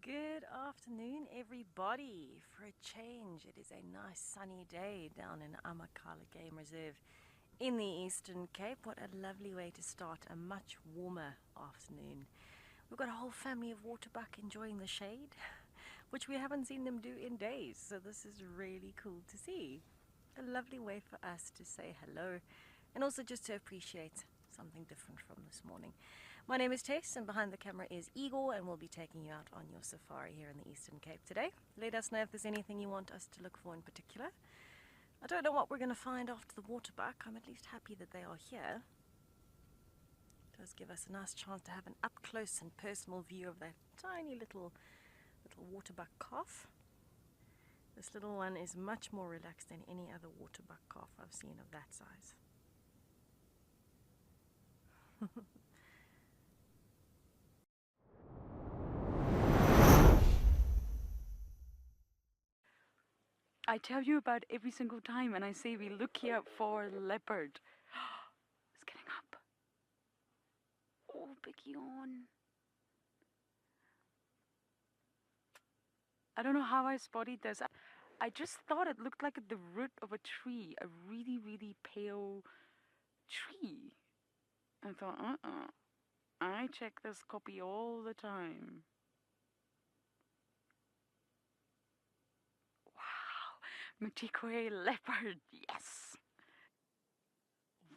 Good afternoon, everybody. For a change, it is a nice sunny day down in Amakhala Game Reserve in the Eastern Cape. What a lovely way to start a much warmer afternoon. We've got a whole family of waterbuck enjoying the shade, which we haven't seen them do in days, so this is really cool to see. A lovely way for us to say hello and also just to appreciate something different from this morning. My name is Tess, and behind the camera is Igor, and we'll be taking you out on your safari here in the Eastern Cape today. Let us know if there's anything you want us to look for in particular. I don't know what we're going to find after the waterbuck. I'm at least happy that they are here. It does give us a nice chance to have an up-close and personal view of that tiny little waterbuck calf. This little one is much more relaxed than any other waterbuck calf I've seen of that size. I tell you about every single time, and I say we look here for leopard. It's getting up. Oh, big yawn. I don't know how I spotted this. I just thought it looked like the root of a tree, a really, really pale tree. I thought, I check this copy all the time. Wow, Madikwe leopard, yes.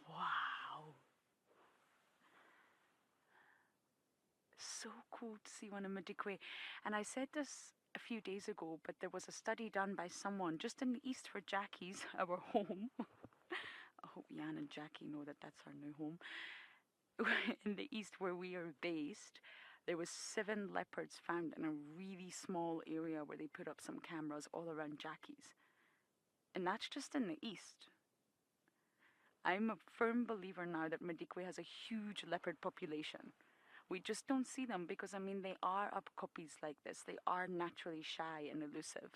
Wow. So cool to see one in Madikwe. And I said this a few days ago, but there was a study done by someone just in the east for Jackie's, our home. I hope Jan and Jackie know that that's our new home. In the east where we are based, there was 7 leopards found in a really small area where they put up some cameras all around Jackie's. And that's just in the east. I'm a firm believer now that Madikwe has a huge leopard population. We just don't see them because, they are upcopies like this. They are naturally shy and elusive.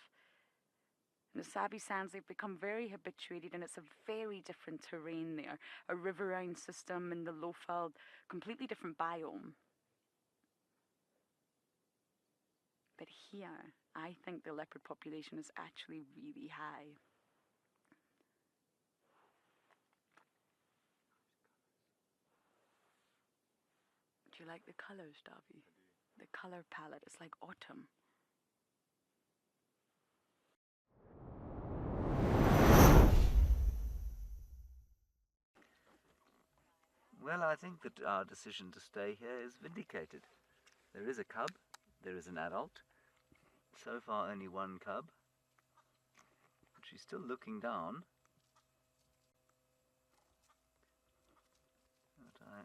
In the Sabi Sands, they've become very habituated, and it's a very different terrain there. A riverine system in the Lowveld, completely different biome. But here, I think the leopard population is actually really high. Do you like the colors, Davy? The color palette is like autumn. Well, I think that our decision to stay here is vindicated. There is a cub, there is an adult. So far only one cub. But she's still looking down. But I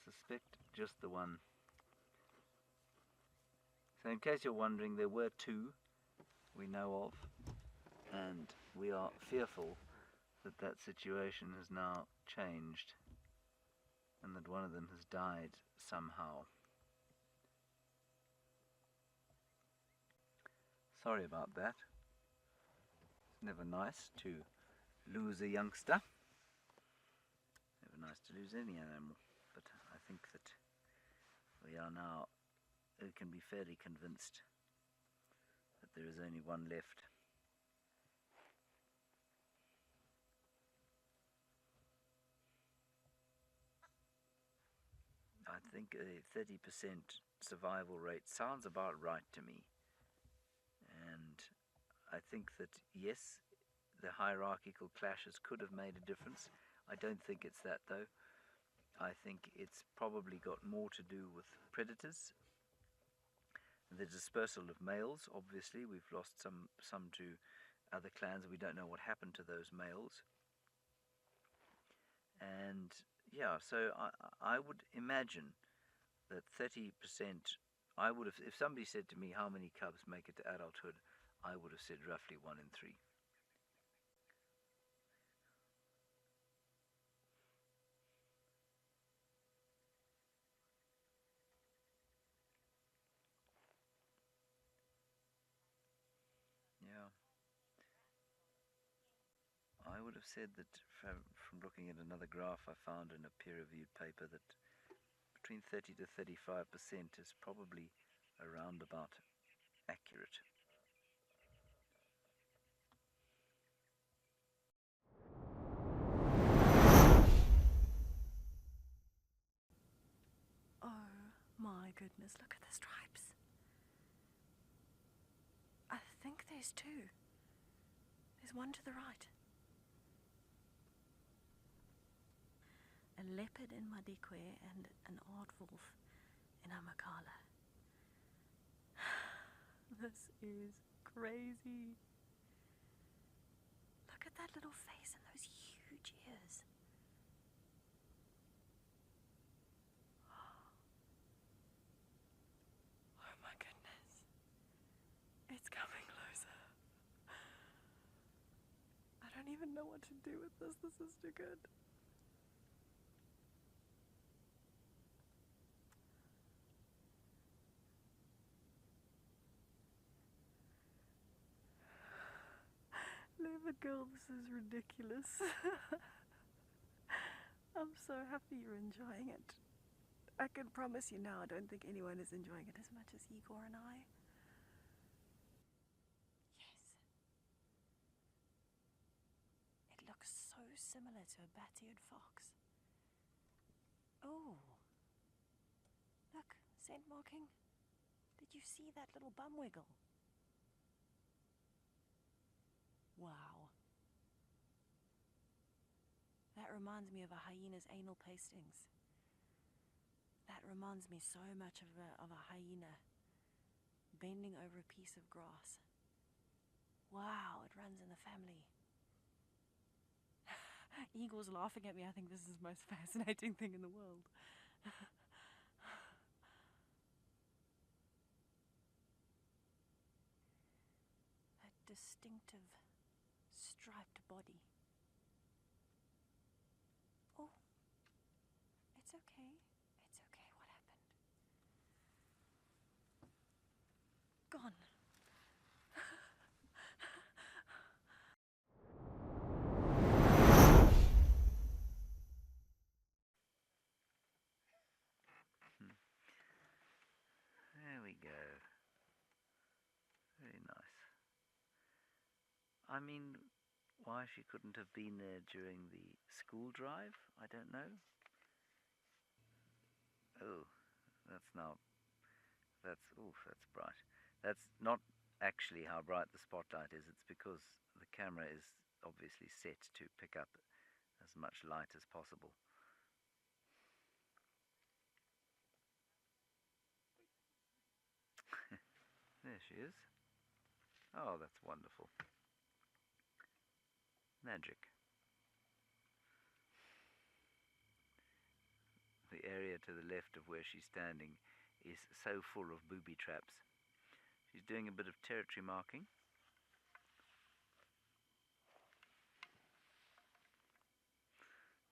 suspect just the one. So in case you're wondering, there were 2 we know of. And we are fearful that that situation has now changed. And that one of them has died somehow. Sorry about that. It's never nice to lose a youngster. Never nice to lose any animal. But I think that we are now, we can be fairly convinced that there is only one left. I think a 30% survival rate sounds about right to me. And I think that, yes, the hierarchical clashes could have made a difference. I don't think it's that, though. I think it's probably got more to do with predators. The dispersal of males, obviously. We've lost some to other clans, and we don't know what happened to those males. And yeah, so I would imagine that 30%, I would have, if somebody said to me how many cubs make it to adulthood, I would have said roughly 1 in 3. Yeah. I would have said that from looking at another graph I found in a peer-reviewed paper that between 30 to 35% is probably around about accurate. Oh my goodness, look at the stripes. I think there's two. There's one to the right. A leopard in Madikwe and an aardwolf in Amakhala. This is crazy. Look at that little face and those huge ears. Oh my goodness. It's coming closer. I don't even know what to do with this. This is too good. Leopard girl, this is ridiculous. I'm so happy you're enjoying it. I can promise you now, I don't think anyone is enjoying it as much as Igor and I. Yes. It looks so similar to a bat-eared fox. Oh. Look, scent marking. Did you see that little bum wiggle? Wow. That reminds me of a hyena's anal pastings. That reminds me so much of a hyena bending over a piece of grass. Wow, it runs in the family. Igor's laughing at me. I think this is the most fascinating thing in the world. That distinctive striped body. Oh, it's okay. It's okay. What happened? Gone. There we go. Very nice. I mean, why she couldn't have been there during the school drive, I don't know. Oh, that's bright. That's not actually how bright the spotlight is. It's because the camera is obviously set to pick up as much light as possible. There she is. Oh, that's wonderful. Magic. The area to the left of where she's standing is so full of booby traps. She's doing a bit of territory marking.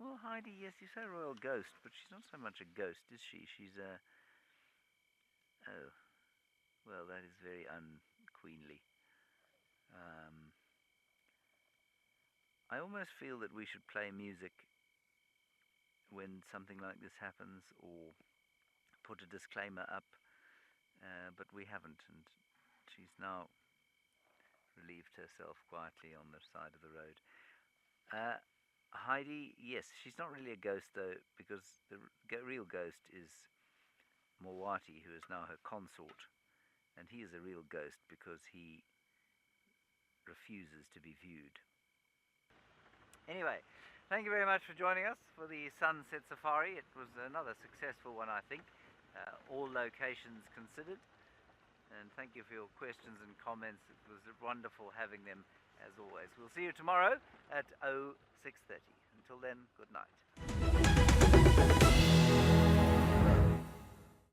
Well, Heidi, yes, you say royal ghost, but she's not so much a ghost, is she? She's a... Oh, well, that is very unqueenly. I almost feel that we should play music when something like this happens, or put a disclaimer up, but we haven't, and she's now relieved herself quietly on the side of the road. Heidi, yes, she's not really a ghost though, because the real ghost is Mowati, who is now her consort, and he is a real ghost because he refuses to be viewed. Anyway, thank you very much for joining us for the Sunset Safari. It was another successful one, I think, all locations considered. And thank you for your questions and comments. It was wonderful having them, as always. We'll see you tomorrow at 06:30. Until then, good night.